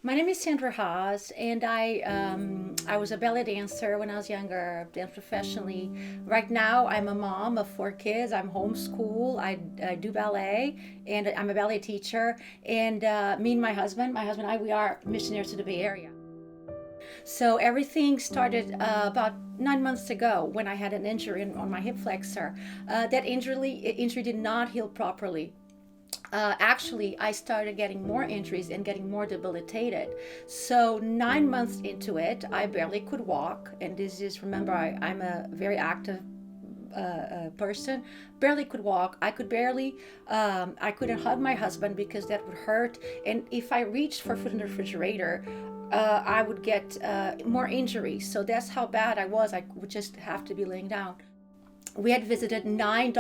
My name is Sandra Hahs, and I was a ballet dancer when I was younger. Danced professionally. Right now, I'm a mom of four kids. I'm homeschool. I do ballet, and I'm a ballet teacher. And me and my husband and I, we are missionaries to the Bay Area. So everything started about 9 months ago when I had an injury on my hip flexor. That injury did not heal properly. Actually, I started getting more injuries and getting more debilitated. So 9 months into it, I barely could walk. And this is, remember, I'm a very active person. Barely could walk. I couldn't hug my husband because that would hurt. And if I reached for food in the refrigerator, I would get more injuries. So that's how bad I was. I would just have to be laying down. We had visited 12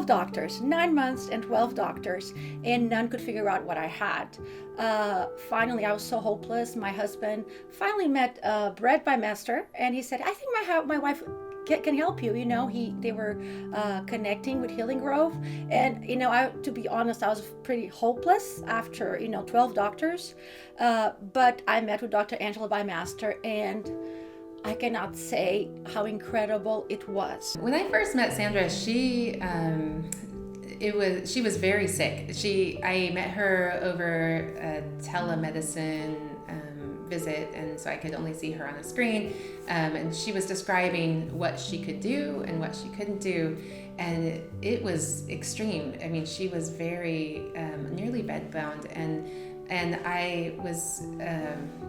doctors, 9 months and 12 doctors, and none could figure out what I had. Finally, I was so hopeless. My husband finally met Brett by Master, and he said, I think my wife can help you. They were connecting with Healing Grove. And, to be honest, I was pretty hopeless after, 12 doctors. But I met with Dr. Angela by Master, and I cannot say how incredible it was. When I first met Sandra, she was very sick. I met her over a telemedicine visit, and so I could only see her on the screen. And she was describing what she could do and what she couldn't do, and it was extreme. I mean, she was very nearly bedbound, and I was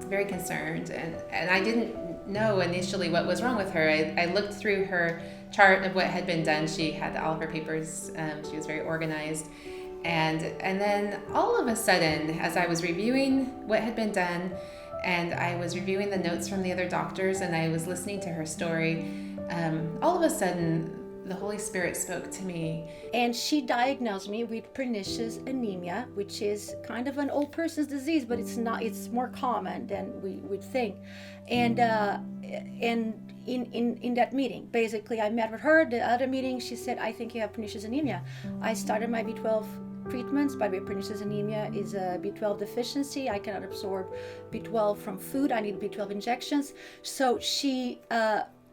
very concerned, and I didn't know initially what was wrong with her. I looked through her chart of what had been done. She had all of her papers. She was very organized. And then all of a sudden, as I was reviewing what had been done, and I was reviewing the notes from the other doctors, and I was listening to her story, all of a sudden, the Holy Spirit spoke to me. And she diagnosed me with pernicious anemia, which is kind of an old person's disease, but it's more common than we would think. And in that meeting, basically, I met with her. The other meeting, she said, I think you have pernicious anemia. I started my B12 treatments. By the way, pernicious anemia is a B12 deficiency. I cannot absorb B12 from food. I need B12 injections. So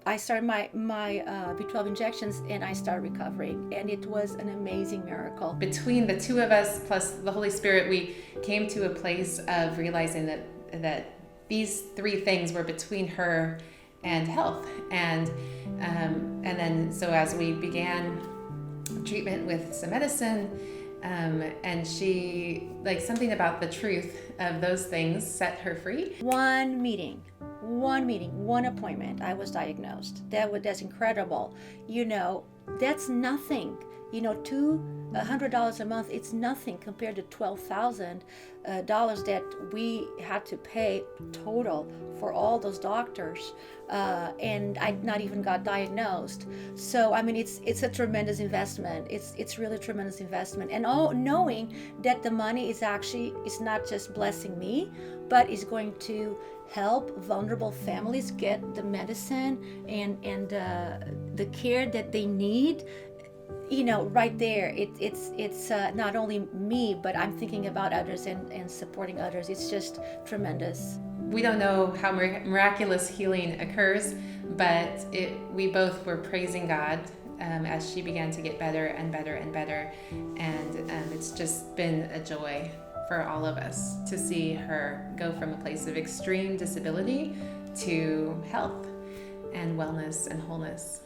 I started my B12 injections, and I started recovering, and it was an amazing miracle. Between the two of us plus the Holy Spirit, we came to a place of realizing that these three things were between her and health, and then so as we began treatment with some medicine, and she, like, something about the truth of those things set her free. One meeting, one appointment, I was diagnosed. That's incredible. That's nothing. $200 a month, it's nothing compared to $12,000 that we had to pay total for all those doctors. And I not even got diagnosed. So, I mean, it's a tremendous investment. It's really a tremendous investment. And knowing that the money is not just blessing me, but is going to help vulnerable families get the medicine and the care that they need. Right there, it's not only me, but I'm thinking about others and supporting others. It's just tremendous. We don't know how miraculous healing occurs, but we both were praising God as she began to get better and better and better, and it's just been a joy for all of us to see her go from a place of extreme disability to health and wellness and wholeness.